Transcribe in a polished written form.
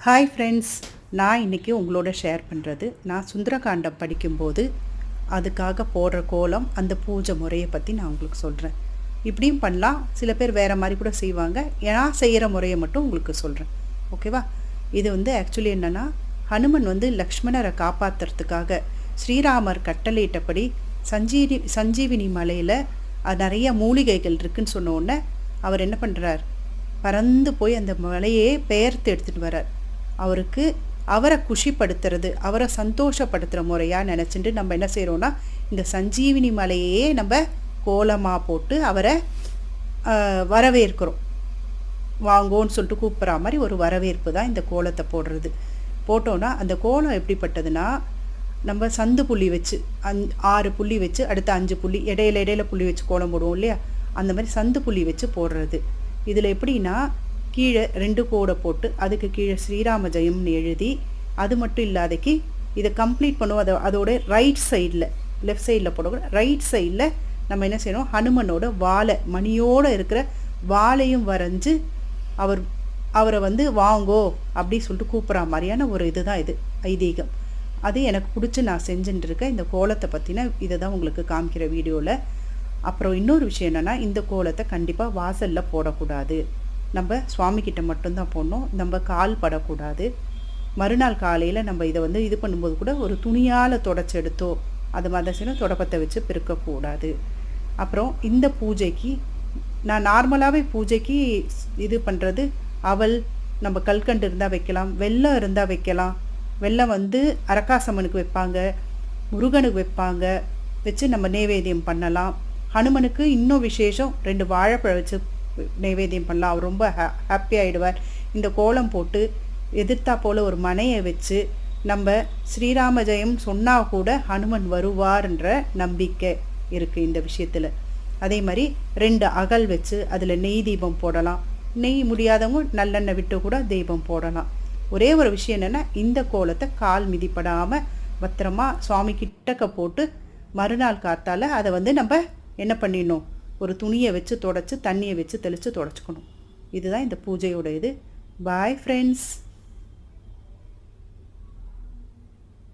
Hi friends, நான் இன்றைக்கி உங்களோட ஷேர் பண்ணுறது நான் சுந்தரகாண்டம் படிக்கும்போது அதுக்காக போடுற கோலம், அந்த பூஜை முறையை பற்றி நான் உங்களுக்கு சொல்கிறேன். இப்படியும் பண்ணலாம், சில பேர் வேறு மாதிரி கூட செய்வாங்க. நான் செய்கிற முறையை மட்டும் உங்களுக்கு சொல்கிறேன், ஓகேவா? இது ஆக்சுவலி என்னென்னா, ஹனுமன் லக்ஷ்மணரை காப்பாற்றுறதுக்காக ஸ்ரீராமர் கட்டளையிட்டபடி சஞ்சீவினி மலையில் நிறைய மூலிகைகள் இருக்குதுன்னு சொன்ன உடனே அவர் என்ன பண்ணுறார், பறந்து போய் அந்த மலையே பெயர்த்து எடுத்துகிட்டு வர்றார். அவரை குஷிப்படுத்துறது, அவரை சந்தோஷப்படுத்துகிற முறையாக நினச்சிட்டு நம்ம என்ன செய்கிறோன்னா, இந்த சஞ்சீவினி மலையே நம்ம கோலமாக போட்டு அவரை வரவேற்கிறோம். வாங்கோன்னு சொல்லிட்டு கூப்பிட்ற மாதிரி ஒரு வரவேற்பு தான் இந்த கோலத்தை போடுறது. போட்டோன்னா அந்த கோலம் எப்படிப்பட்டதுன்னா, நம்ம சந்து புள்ளி வச்சு 6 புள்ளி வச்சு அடுத்த 5 புள்ளி இடையில புள்ளி வச்சு கோலம் போடுவோம் இல்லையா, அந்த மாதிரி சந்து புள்ளி வச்சு போடுறது. இதில் எப்படின்னா, கீழே 2 கோடை போட்டு அதுக்கு கீழே ஸ்ரீராம ஜெயம்னு எழுதி, அது மட்டும் இல்லாதக்கு இதை கம்ப்ளீட் பண்ணுவோம். அதோட ரைட் சைடில், லெஃப்ட் சைடில் போடக்கூட ரைட் சைடில் நம்ம என்ன செய்யணும், ஹனுமனோட வாழை, மணியோடு இருக்கிற வாழையும் வரைஞ்சி அவரை வாங்கோ அப்படி சொல்லிட்டு கூப்பிட்ற மாதிரியான ஒரு இதுதான் இது ஐதீகம். அது எனக்கு பிடிச்சி நான் செஞ்சுட்டு இருக்கேன். இந்த கோலத்தை பற்றின இதை தான் உங்களுக்கு காமிக்கிற வீடியோவில். அப்புறம் இன்னொரு விஷயம் என்னென்னா, இந்த கோலத்தை கண்டிப்பாக வாசலில் போடக்கூடாது. நம்ம சுவாமிக்கிட்ட மட்டும்தான் போடணும். நம்ம கால் படக்கூடாது. மறுநாள் காலையில் நம்ம இதை இது பண்ணும்போது கூட ஒரு துணியால் தொடச்சி எடுத்தோ அது மாதிரி செய்யணும். தொடப்பத்தை வச்சு பெருக்கக்கூடாது. அப்புறம் இந்த பூஜைக்கு நான் நார்மலாகவே பூஜைக்கு இது பண்ணுறது, அவல், நம்ம கல்கண்டு இருந்தால் வைக்கலாம், வெல்லம் இருந்தால் வைக்கலாம். வெல்லம் அரக்காசம்மனுக்கு வைப்பாங்க, முருகனுக்கு வைப்பாங்க, வச்சு நம்ம நைவேத்தியம் பண்ணலாம். ஹனுமனுக்கு இன்னும் விசேஷம், 2 வாழைப்பழம் வச்சு நைவேத்தியம் பண்ணலாம். அவர் ரொம்ப ஹாப்பி ஆகிடுவார். இந்த கோலம் போட்டு எதிர்த்தா போல் ஒரு மனையை வச்சு நம்ம ஸ்ரீராம ஜெயம் சொன்னால் கூட ஹனுமன் வருவார்ன்ற நம்பிக்கை இருக்குது இந்த விஷயத்தில். அதே மாதிரி 2 அகல் வச்சு அதில் நெய் தீபம் போடலாம். நெய் முடியாதவங்க நல்லெண்ணெய் விட்டு கூட தீபம் போடலாம். ஒரே ஒரு விஷயம் என்னென்னா, இந்த கோலத்தை கால் மிதிப்படாமல் பத்திரமா சுவாமி கிட்டக்க போட்டு மறுநாள் காத்தால் அதை நம்ம என்ன பண்ணிடணும், ஒரு துணியை வச்சு தொடச்சி தண்ணியை வச்சு தெளித்து தொடச்சிக்கணும். இதுதான் இந்த பூஜையோட இது. Bye friends.